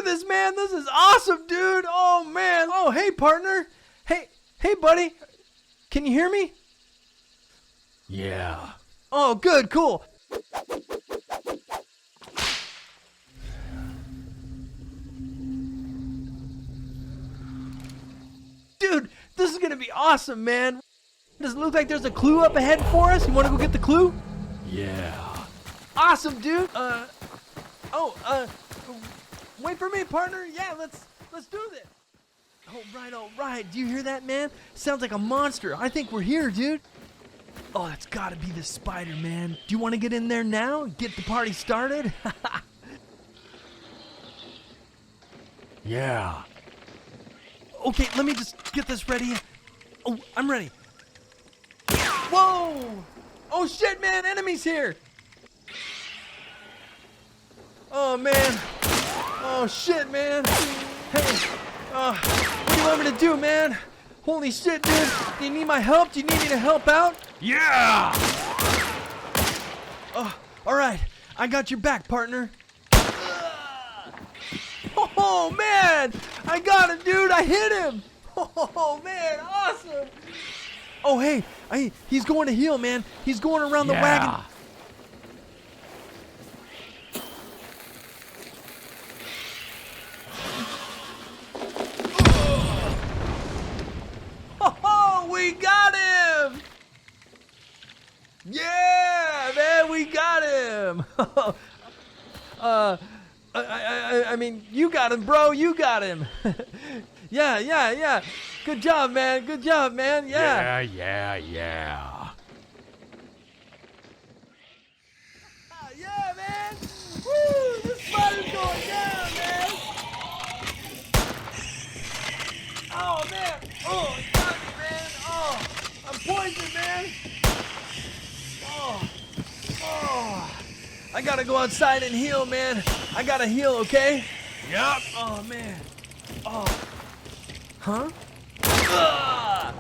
at this, man. This is awesome, dude. Oh, man. Oh, hey, partner. Hey, buddy. Can you hear me? Yeah. Oh, good, cool. Dude, this is gonna be awesome, man. Does it look like there's a clue up ahead for us? You wanna go get the clue? Yeah. Awesome, dude. Wait for me, partner. Yeah, let's do this. All right. Do you hear that, man? Sounds like a monster. I think we're here, dude. Oh, that's gotta be the spider, man. Do you want to get in there now? Get the party started? Yeah. Okay, let me just get this ready. Oh, I'm ready. Whoa! Oh shit, man, enemies here! Oh man. Oh shit, man. Hey, what do you want me to do, man? Holy shit, dude. Do you need my help? Do you need me to help out? Yeah! Alright. I got your back, partner. Oh man! I got him, dude! I hit him! Oh man, awesome! Oh hey, he's going to heal, man. He's going around the wagon. Oh, we got him! Yeah, man, we got him! I mean, you got him, bro. You got him. Yeah. Good job, man. Yeah. Yeah. Yeah, man. Woo! This spider's going down, man. Oh, man. Oh, it got me, man. Oh, I'm poisoned, man. Oh. I gotta go outside and heal, man. I gotta heal, okay? Yep. Oh, man. Oh. Huh? Ugh.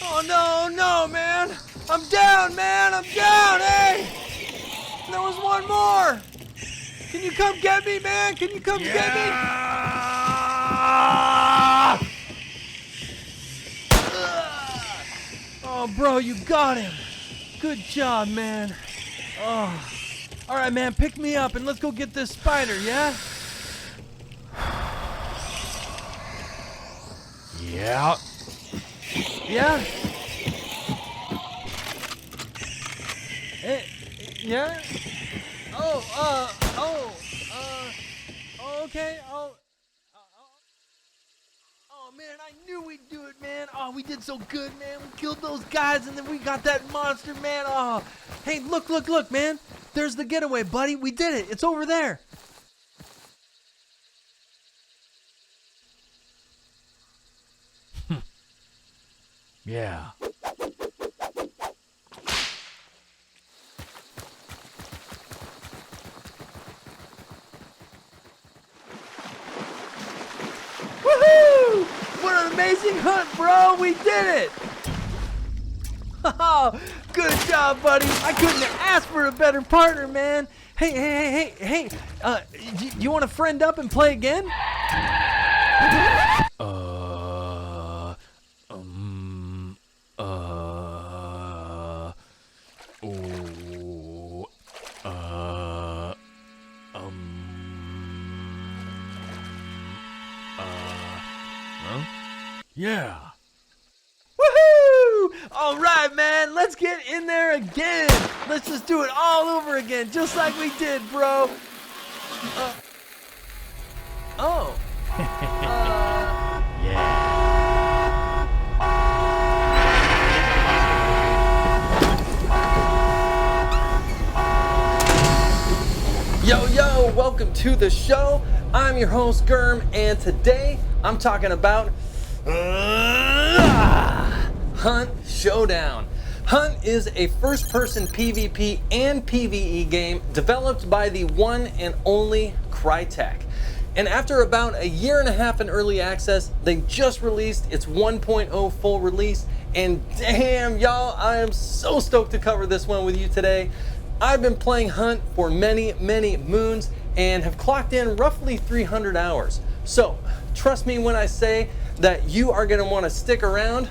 Oh, no, man. I'm down, man. Hey! There was one more. Can you come get me, man? Can you come get me? Oh, bro, you got him. Good job, man. Oh. All right, man, pick me up and let's go get this spider, yeah? Yeah. Yeah? Hey, yeah? Okay. Oh, man, I knew we'd do it, man. Oh, we did so good, man. We killed those guys and then we got that monster, man. Oh, hey, look, man. There's the getaway, buddy. We did it. It's over there. Yeah. Woohoo! What an amazing hunt, bro! We did it! Oh, good job, buddy. I couldn't have asked for a better partner, man. Hey. You want to friend up and play again? Yeah. Woohoo! All right, man. Let's get in there again. Let's just do it all over again, just like we did, bro. Yeah. Yo, welcome to the show. I'm your host, Gurhm, and today I'm talking about Hunt Showdown. Hunt is a first-person PvP and PvE game developed by the one and only Crytek. And after about a year and a half in early access, they just released its 1.0 full release. And damn, y'all, I am so stoked to cover this one with you today. I've been playing Hunt for many moons, and have clocked in roughly 300 hours. So trust me when I say that you are going to want to stick around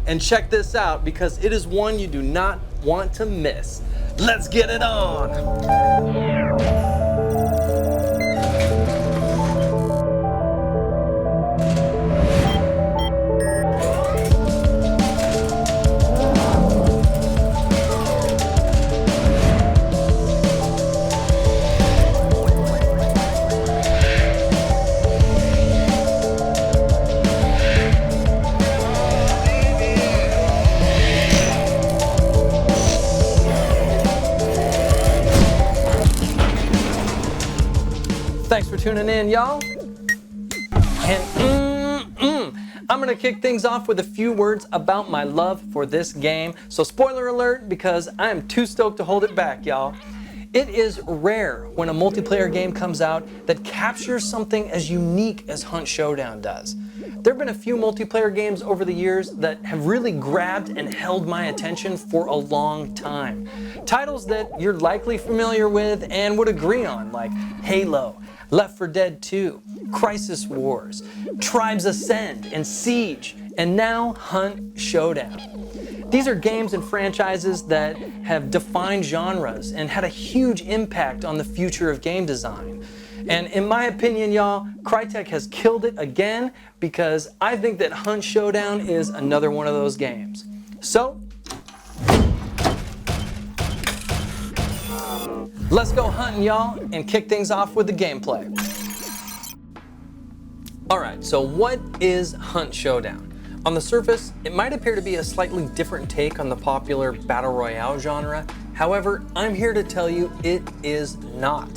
and check this out, because it is one you do not want to miss. Let's get it on! Thanks for tuning in, y'all. And I'm gonna kick things off with a few words about my love for this game. So spoiler alert, because I am too stoked to hold it back, y'all. It is rare when a multiplayer game comes out that captures something as unique as Hunt Showdown does. There have been a few multiplayer games over the years that have really grabbed and held my attention for a long time. Titles that you're likely familiar with and would agree on, like Halo, Left 4 Dead 2, Crysis Wars, Tribes Ascend, and Siege, and now Hunt Showdown. These are games and franchises that have defined genres and had a huge impact on the future of game design. And in my opinion, y'all, Crytek has killed it again, because I think that Hunt Showdown is another one of those games. So, let's go hunting, y'all, and kick things off with the gameplay. Alright, so what is Hunt Showdown? On the surface, it might appear to be a slightly different take on the popular Battle Royale genre. However, I'm here to tell you it is not.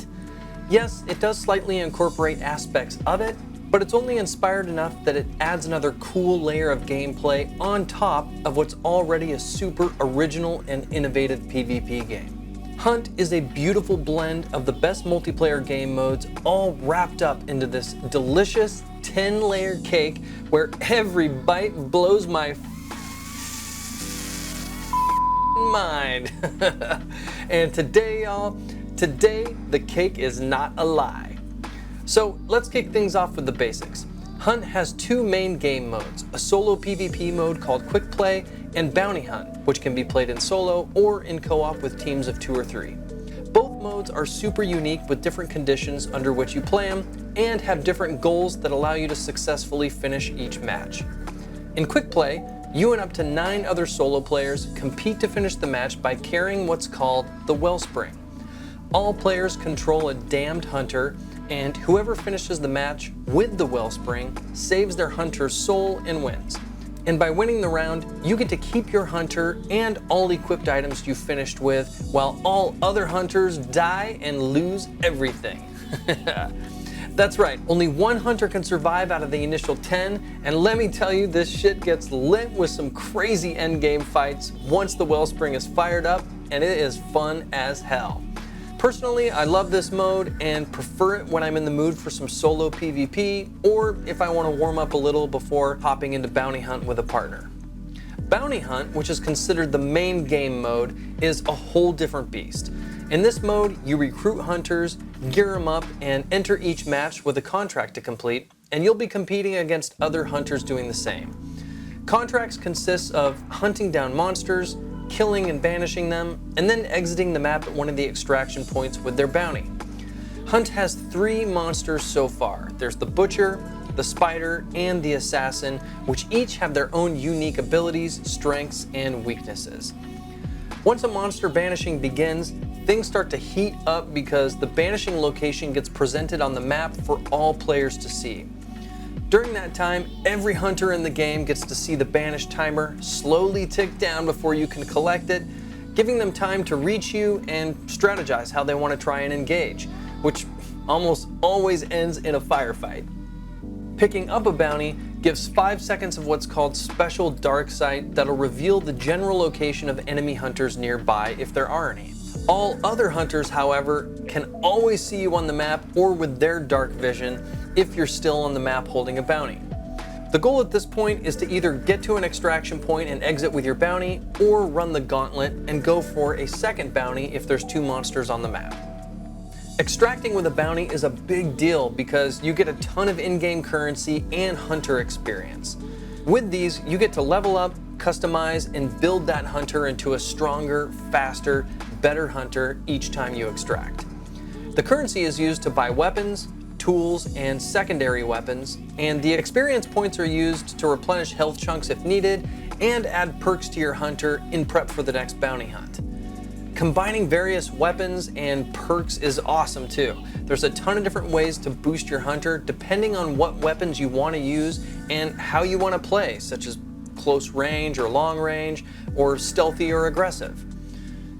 Yes, it does slightly incorporate aspects of it, but it's only inspired enough that it adds another cool layer of gameplay on top of what's already a super original and innovative PvP game. Hunt is a beautiful blend of the best multiplayer game modes, all wrapped up into this delicious 10-layer cake where every bite blows my mind. And today, y'all, the cake is not a lie. So let's kick things off with the basics. Hunt has two main game modes, a solo PvP mode called Quick Play, and Bounty Hunt, which can be played in solo or in co-op with teams of 2 or 3. Both modes are super unique with different conditions under which you play them, and have different goals that allow you to successfully finish each match. In Quick Play, you and up to 9 other solo players compete to finish the match by carrying what's called the Wellspring. All players control a damned hunter, and whoever finishes the match with the Wellspring saves their hunter's soul and wins. And by winning the round, you get to keep your hunter and all equipped items you finished with, while all other hunters die and lose everything. That's right, only one hunter can survive out of the initial 10, and let me tell you, this shit gets lit with some crazy endgame fights once the Wellspring is fired up, and it is fun as hell. Personally, I love this mode and prefer it when I'm in the mood for some solo PvP, or if I want to warm up a little before hopping into Bounty Hunt with a partner. Bounty Hunt, which is considered the main game mode, is a whole different beast. In this mode, you recruit hunters, gear them up, and enter each match with a contract to complete, and you'll be competing against other hunters doing the same. Contracts consist of hunting down monsters, killing and banishing them, and then exiting the map at one of the extraction points with their bounty. Hunt has 3 monsters so far. There's the Butcher, the Spider, and the Assassin, which each have their own unique abilities, strengths, and weaknesses. Once a monster banishing begins, things start to heat up because the banishing location gets presented on the map for all players to see. During that time, every hunter in the game gets to see the banish timer slowly tick down before you can collect it, giving them time to reach you and strategize how they want to try and engage, which almost always ends in a firefight. Picking up a bounty gives 5 seconds of what's called special dark sight that'll reveal the general location of enemy hunters nearby if there are any. All other hunters, however, can always see you on the map or with their dark vision if you're still on the map holding a bounty. The goal at this point is to either get to an extraction point and exit with your bounty, or run the gauntlet and go for a second bounty if there's 2 monsters on the map. Extracting with a bounty is a big deal because you get a ton of in-game currency and hunter experience. With these, you get to level up, customize, and build that hunter into a stronger, faster, better hunter each time you extract. The currency is used to buy weapons, tools, and secondary weapons, and the experience points are used to replenish health chunks if needed and add perks to your hunter in prep for the next bounty hunt. Combining various weapons and perks is awesome too. There's a ton of different ways to boost your hunter depending on what weapons you want to use and how you want to play, such as close range or long range, or stealthy or aggressive.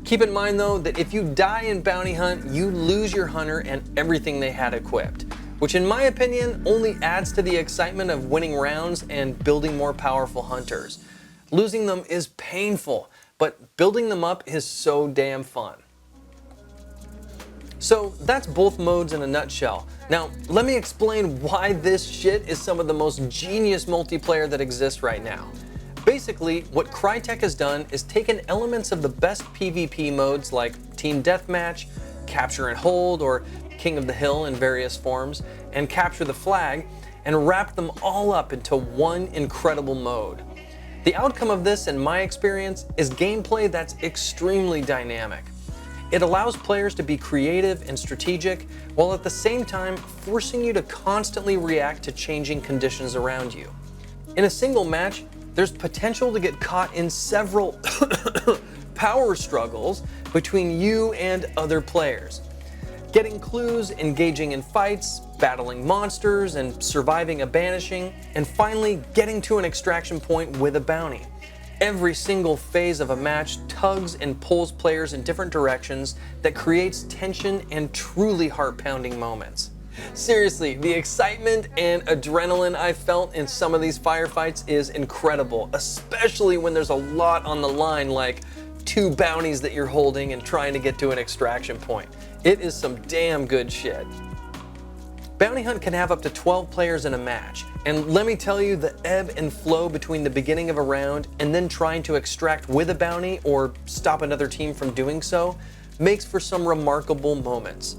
Keep in mind though that if you die in bounty hunt, you lose your hunter and everything they had equipped, which in my opinion only adds to the excitement of winning rounds and building more powerful hunters. Losing them is painful, but building them up is so damn fun. So that's both modes in a nutshell. Now, let me explain why this shit is some of the most genius multiplayer that exists right now. Basically, what Crytek has done is taken elements of the best PvP modes like Team Deathmatch, Capture and Hold, or King of the Hill in various forms, and Capture the Flag, and wrapped them all up into one incredible mode. The outcome of this, in my experience, is gameplay that's extremely dynamic. It allows players to be creative and strategic, while at the same time forcing you to constantly react to changing conditions around you. In a single match, there's potential to get caught in several power struggles between you and other players. Getting clues, engaging in fights, battling monsters, and surviving a banishing, and finally getting to an extraction point with a bounty. Every single phase of a match tugs and pulls players in different directions that creates tension and truly heart-pounding moments. Seriously, the excitement and adrenaline I felt in some of these firefights is incredible, especially when there's a lot on the line, like 2 bounties that you're holding and trying to get to an extraction point. It is some damn good shit. Bounty Hunt can have up to 12 players in a match, and let me tell you, the ebb and flow between the beginning of a round and then trying to extract with a bounty or stop another team from doing so makes for some remarkable moments.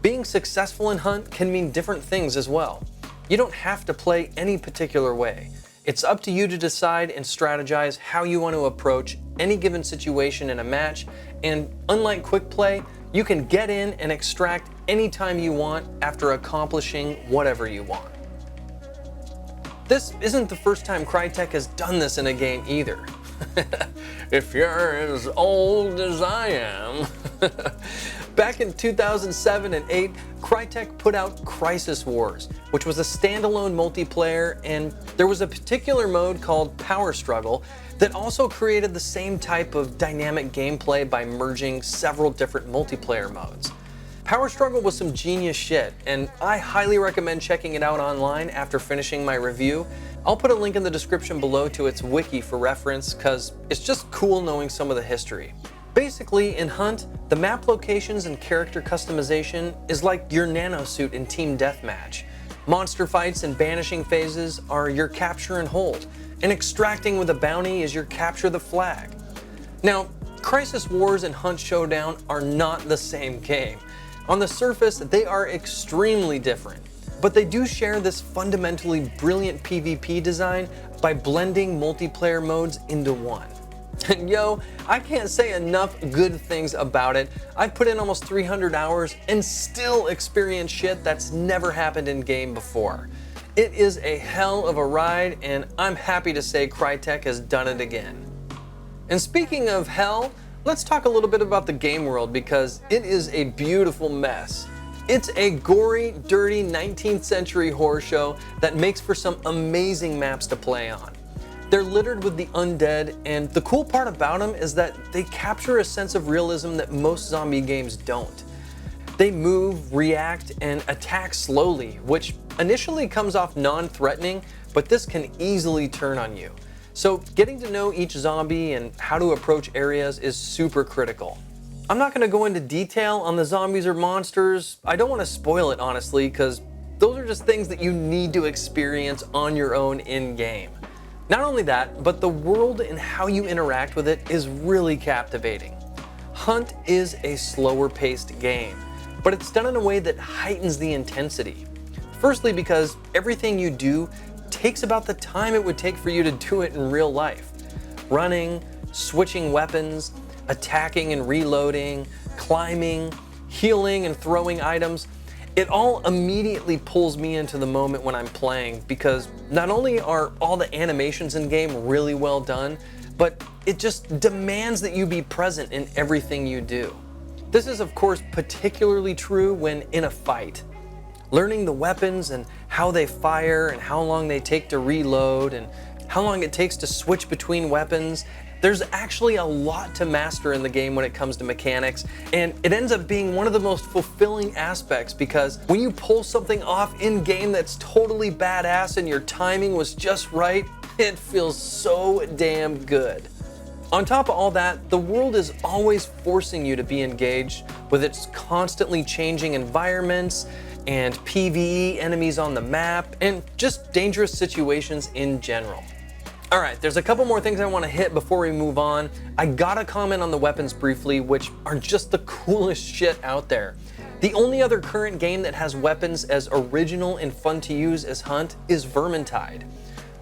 Being successful in Hunt can mean different things as well. You don't have to play any particular way. It's up to you to decide and strategize how you want to approach any given situation in a match, and unlike quick play, you can get in and extract anytime you want after accomplishing whatever you want. This isn't the first time Crytek has done this in a game either. If you're as old as I am. Back in 2007 and 8, Crytek put out Crysis Wars, which was a standalone multiplayer, and there was a particular mode called Power Struggle that also created the same type of dynamic gameplay by merging several different multiplayer modes. Power Struggle was some genius shit, and I highly recommend checking it out online after finishing my review. I'll put a link in the description below to its wiki for reference, cause it's just cool knowing some of the history. Basically, in Hunt, the map locations and character customization is like your nanosuit in Team Deathmatch. Monster fights and banishing phases are your Capture and Hold, and extracting with a bounty is your Capture the Flag. Now, Crysis Wars and Hunt Showdown are not the same game. On the surface, they are extremely different, but they do share this fundamentally brilliant PvP design by blending multiplayer modes into one. And yo, I can't say enough good things about it. I've put in almost 300 hours and still experienced shit that's never happened in game before. It is a hell of a ride, and I'm happy to say Crytek has done it again. And speaking of hell, let's talk a little bit about the game world because it is a beautiful mess. It's a gory, dirty 19th century horror show that makes for some amazing maps to play on. They're littered with the undead, and the cool part about them is that they capture a sense of realism that most zombie games don't. They move, react, and attack slowly, which initially comes off non-threatening, but this can easily turn on you. So getting to know each zombie and how to approach areas is super critical. I'm not going to go into detail on the zombies or monsters. I don't want to spoil it honestly, because those are just things that you need to experience on your own in-game. Not only that, but the world and how you interact with it is really captivating. Hunt is a slower paced game, but it's done in a way that heightens the intensity. Firstly, because everything you do takes about the time it would take for you to do it in real life. Running, switching weapons, attacking and reloading, climbing, healing and throwing items, it all immediately pulls me into the moment when I'm playing, because not only are all the animations in game really well done, but it just demands that you be present in everything you do. This is of course particularly true when in a fight. Learning the weapons and how they fire and how long they take to reload and how long it takes to switch between weapons. There's actually a lot to master in the game when it comes to mechanics, and it ends up being one of the most fulfilling aspects, because when you pull something off in game that's totally badass and your timing was just right, it feels so damn good. On top of all that, the world is always forcing you to be engaged with its constantly changing environments and PvE enemies on the map and just dangerous situations in general. All right, there's a couple more things I want to hit before we move on. I gotta comment on the weapons briefly, which are just the coolest shit out there. The only other current game that has weapons as original and fun to use as Hunt is Vermintide.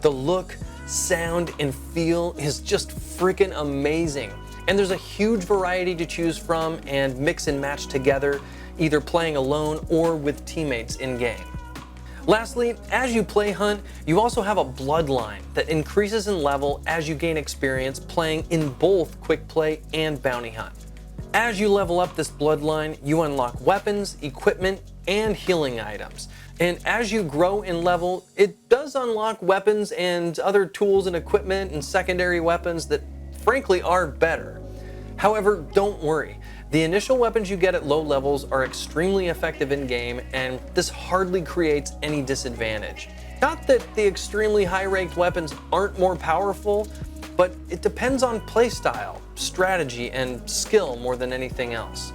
The look, sound, and feel is just freaking amazing. And there's a huge variety to choose from and mix and match together, either playing alone or with teammates in game. Lastly, as you play Hunt, you also have a bloodline that increases in level as you gain experience playing in both quick play and bounty hunt. As you level up this bloodline, you unlock weapons, equipment, and healing items. And as you grow in level, it does unlock weapons and other tools and equipment and secondary weapons that frankly are better. However, don't worry. The initial weapons you get at low levels are extremely effective in game, and this hardly creates any disadvantage. Not that the extremely high ranked weapons aren't more powerful, but it depends on playstyle, strategy, and skill more than anything else.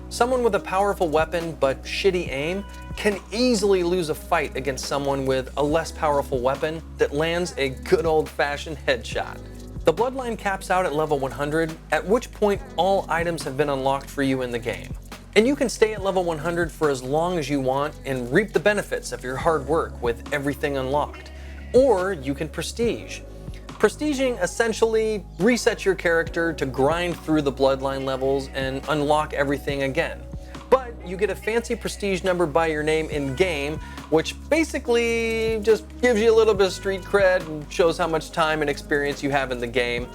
Someone with a powerful weapon but shitty aim can easily lose a fight against someone with a less powerful weapon that lands a good old-fashioned headshot. The bloodline caps out at level 100, at which point all items have been unlocked for you in the game. And you can stay at level 100 for as long as you want and reap the benefits of your hard work with everything unlocked. Or you can prestige. Prestiging essentially resets your character to grind through the bloodline levels and unlock everything again. But you get a fancy prestige number by your name in game, which basically just gives you a little bit of street cred and shows how much time and experience you have in the game,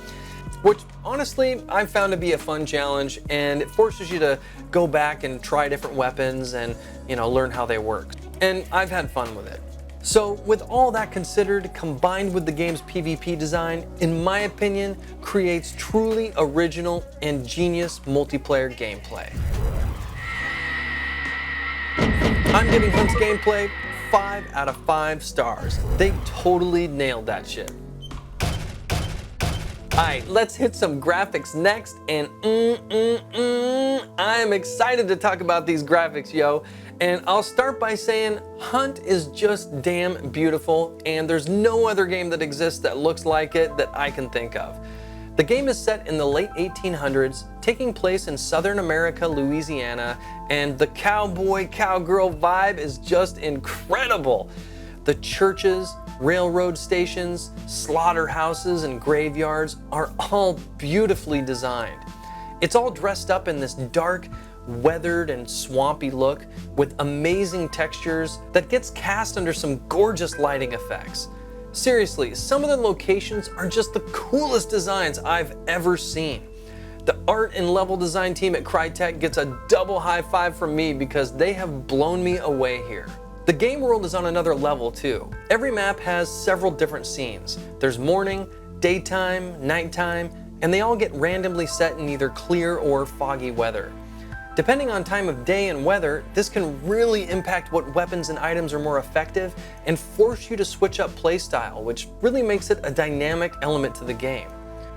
which honestly I've found to be a fun challenge, and it forces you to go back and try different weapons and, learn how they work. And I've had fun with it. So with all that considered, combined with the game's PvP design, in my opinion, creates truly original and genius multiplayer gameplay. I'm giving Hunt's gameplay 5 out of 5 stars. They totally nailed that shit. Alright, let's hit some graphics next, and I am excited to talk about these graphics, yo. And I'll start by saying Hunt is just damn beautiful, and there's no other game that exists that looks like it that I can think of. The game is set in the late 1800s, taking place in Southern America, Louisiana, and the cowboy-cowgirl vibe is just incredible. The churches, railroad stations, slaughterhouses, and graveyards are all beautifully designed. It's all dressed up in this dark, weathered, and swampy look with amazing textures that gets cast under some gorgeous lighting effects. Seriously, some of the locations are just the coolest designs I've ever seen. The art and level design team at Crytek gets a double high five from me because they have blown me away here. The game world is on another level too. Every map has several different scenes. There's morning, daytime, nighttime, and they all get randomly set in either clear or foggy weather. Depending on time of day and weather, this can really impact what weapons and items are more effective and force you to switch up playstyle, which really makes it a dynamic element to the game.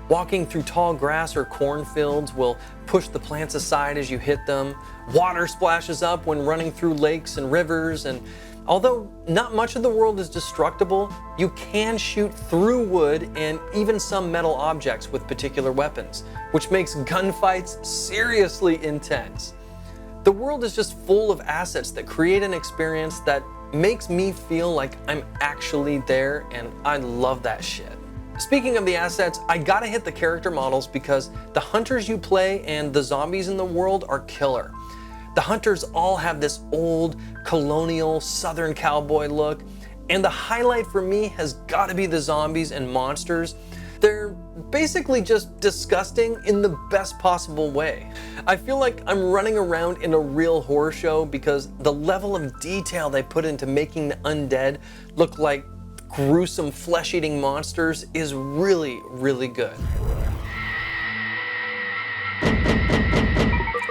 Walking through tall grass or cornfields will push the plants aside as you hit them. Water splashes up when running through lakes and rivers, and although not much of the world is destructible, you can shoot through wood and even some metal objects with particular weapons, which makes gunfights seriously intense. The world is just full of assets that create an experience that makes me feel like I'm actually there, and I love that shit. Speaking of the assets, I gotta hit the character models because the hunters you play and the zombies in the world are killer. The hunters all have this old, colonial, southern cowboy look, and the highlight for me has gotta be the zombies and monsters. They're basically just disgusting in the best possible way. I feel like I'm running around in a real horror show because the level of detail they put into making the undead look like gruesome flesh-eating monsters is really, really good.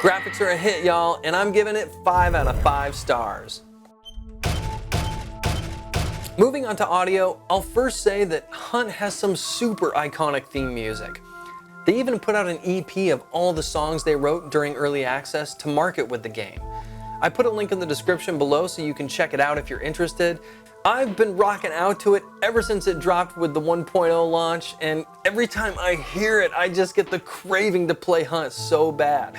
Graphics are a hit, y'all, and I'm giving it 5 out of 5 stars. Moving on to audio, I'll first say that Hunt has some super iconic theme music. They even put out an EP of all the songs they wrote during early access to market with the game. I put a link in the description below so you can check it out if you're interested. I've been rocking out to it ever since it dropped with the 1.0 launch, and every time I hear it, I just get the craving to play Hunt so bad.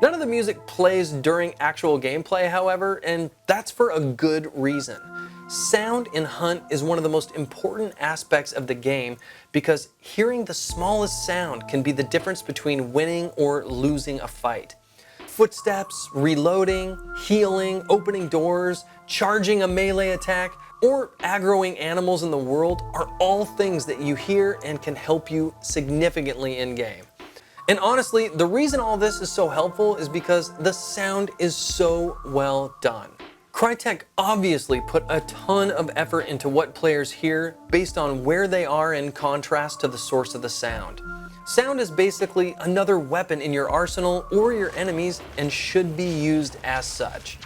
None of the music plays during actual gameplay, however, and that's for a good reason. Sound in Hunt is one of the most important aspects of the game because hearing the smallest sound can be the difference between winning or losing a fight. Footsteps, reloading, healing, opening doors, charging a melee attack, or aggroing animals in the world are all things that you hear and can help you significantly in-game. And honestly, the reason all this is so helpful is because the sound is so well done. Crytek obviously put a ton of effort into what players hear based on where they are in contrast to the source of the sound. Sound is basically another weapon in your arsenal or your enemies and should be used as such.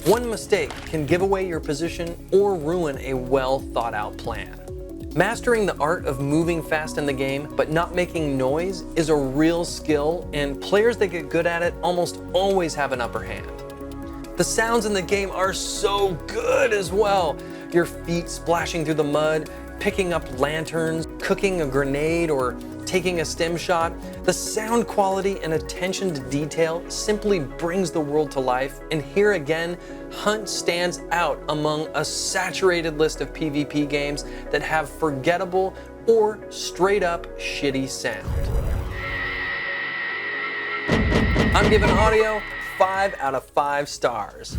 One mistake can give away your position or ruin a well thought out plan. Mastering the art of moving fast in the game but not making noise is a real skill, and players that get good at it almost always have an upper hand. The sounds in the game are so good as well. Your feet splashing through the mud, picking up lanterns, cooking a grenade, or taking a stim shot. The sound quality and attention to detail simply brings the world to life, and here again, Hunt stands out among a saturated list of PvP games that have forgettable or straight up shitty sound. I'm giving audio 5 out of 5 stars.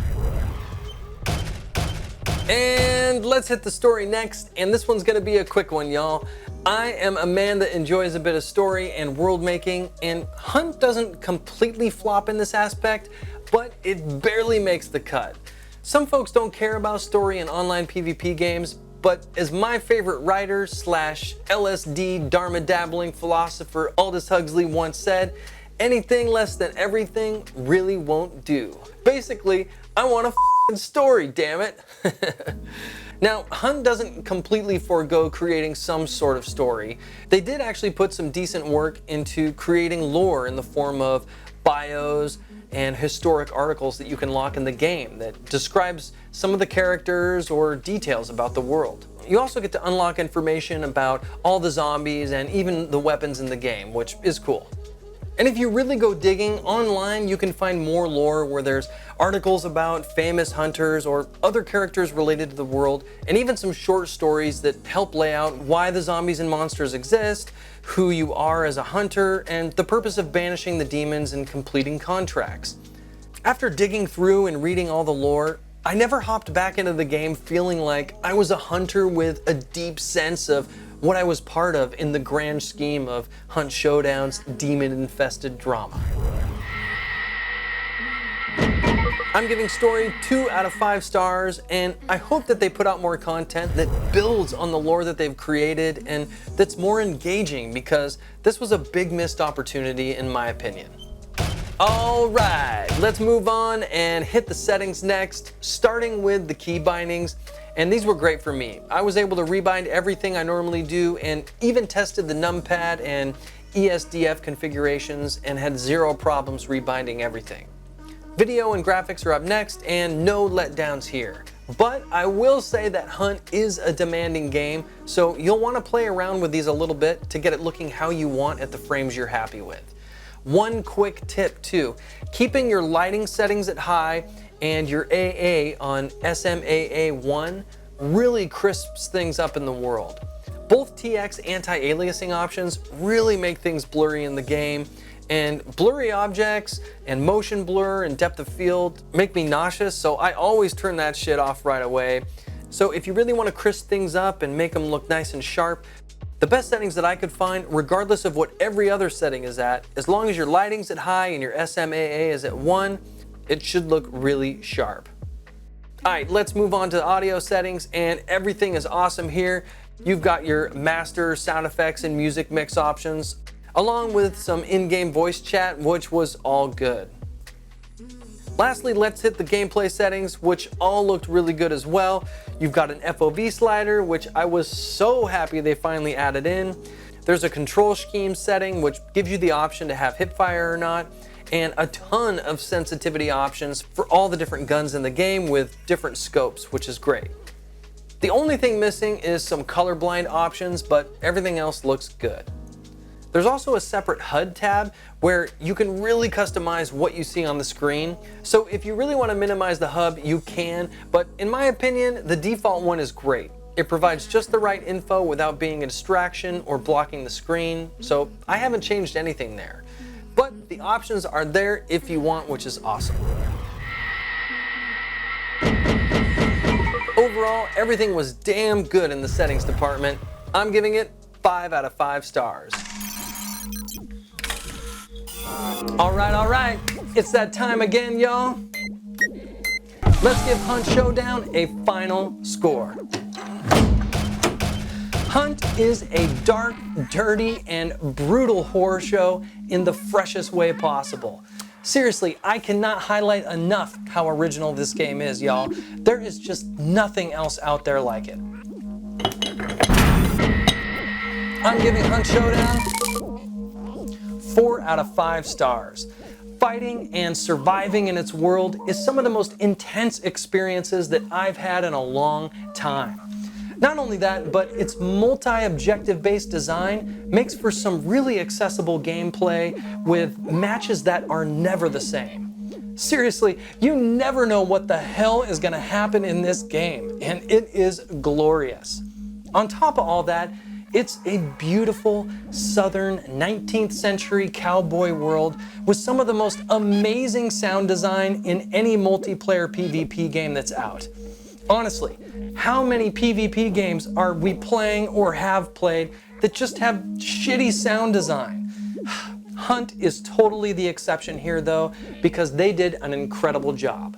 And let's hit the story next, and this one's gonna be a quick one, y'all. I am a man that enjoys a bit of story and world making, and Hunt doesn't completely flop in this aspect, but it barely makes the cut. Some folks don't care about story in online PvP games, but as my favorite writer slash LSD Dharma dabbling philosopher Aldous Huxley once said, anything less than everything really won't do. Basically, I want a f***ing story, damn it. Now, Hunt doesn't completely forego creating some sort of story. They did actually put some decent work into creating lore in the form of bios and historic articles that you can lock in the game that describes some of the characters or details about the world. You also get to unlock information about all the zombies and even the weapons in the game, which is cool. And if you really go digging online, you can find more lore where there's articles about famous hunters or other characters related to the world, and even some short stories that help lay out why the zombies and monsters exist, who you are as a hunter, and the purpose of banishing the demons and completing contracts. After digging through and reading all the lore, I never hopped back into the game feeling like I was a hunter with a deep sense of what I was part of in the grand scheme of Hunt Showdown's demon-infested drama. I'm giving story 2 out of 5 stars, and I hope that they put out more content that builds on the lore that they've created and that's more engaging, because this was a big missed opportunity in my opinion. All right, let's move on and hit the settings next, starting with the key bindings. And these were great for me. I was able to rebind everything I normally do and even tested the numpad and ESDF configurations and had 0 problems rebinding everything. Video and graphics are up next, and no letdowns here. But I will say that Hunt is a demanding game, so you'll want to play around with these a little bit to get it looking how you want at the frames you're happy with. One quick tip too, keeping your lighting settings at high and your AA on SMAA1 really crisps things up in the world. Both TX anti-aliasing options really make things blurry in the game, and blurry objects and motion blur and depth of field make me nauseous, so I always turn that shit off right away. So if you really want to crisp things up and make them look nice and sharp, the best settings that I could find, regardless of what every other setting is at, as long as your lighting's at high and your SMAA is at 1, it should look really sharp. Alright, let's move on to the audio settings, and everything is awesome here. You've got your master sound effects and music mix options, along with some in-game voice chat, which was all good. Lastly, let's hit the gameplay settings, which all looked really good as well. You've got an FOV slider, which I was so happy they finally added in. There's a control scheme setting, which gives you the option to have hipfire or not, and a ton of sensitivity options for all the different guns in the game with different scopes, which is great. The only thing missing is some colorblind options, but everything else looks good. There's also a separate HUD tab where you can really customize what you see on the screen. So if you really want to minimize the hub, you can, but in my opinion, the default one is great. It provides just the right info without being a distraction or blocking the screen, so I haven't changed anything there. But the options are there if you want, which is awesome. Overall, everything was damn good in the settings department. I'm giving it 5 out of 5 stars. All right, it's that time again, y'all. Let's give Hunt Showdown a final score. Hunt is a dark, dirty, and brutal horror show in the freshest way possible. Seriously, I cannot highlight enough how original this game is, y'all. There is just nothing else out there like it. I'm giving Hunt Showdown 4 out of 5 stars. Fighting and surviving in its world is some of the most intense experiences that I've had in a long time. Not only that, but its multi-objective based design makes for some really accessible gameplay with matches that are never the same. Seriously, you never know what the hell is going to happen in this game, and it is glorious. On top of all that, it's a beautiful southern 19th century cowboy world with some of the most amazing sound design in any multiplayer PvP game that's out. Honestly, how many PvP games are we playing or have played that just have shitty sound design? Hunt is totally the exception here though, because they did an incredible job.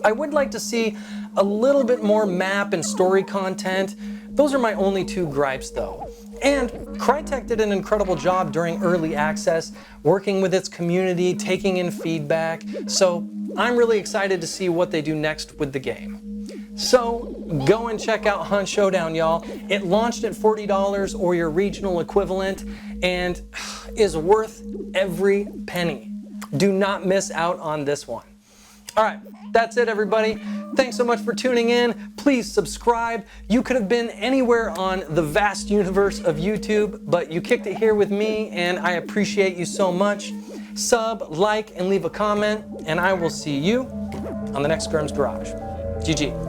I would like to see a little bit more map and story content. Those are my only 2 gripes though. And Crytek did an incredible job during early access, working with its community, taking in feedback. So I'm really excited to see what they do next with the game. So go and check out Hunt Showdown, y'all. It launched at $40 or your regional equivalent and is worth every penny. Do not miss out on this one. All right, that's it, everybody. Thanks so much for tuning in. Please subscribe. You could have been anywhere on the vast universe of YouTube, but you kicked it here with me, and I appreciate you so much. Sub, like, and leave a comment, and I will see you on the next Gurhm's Garage. GG.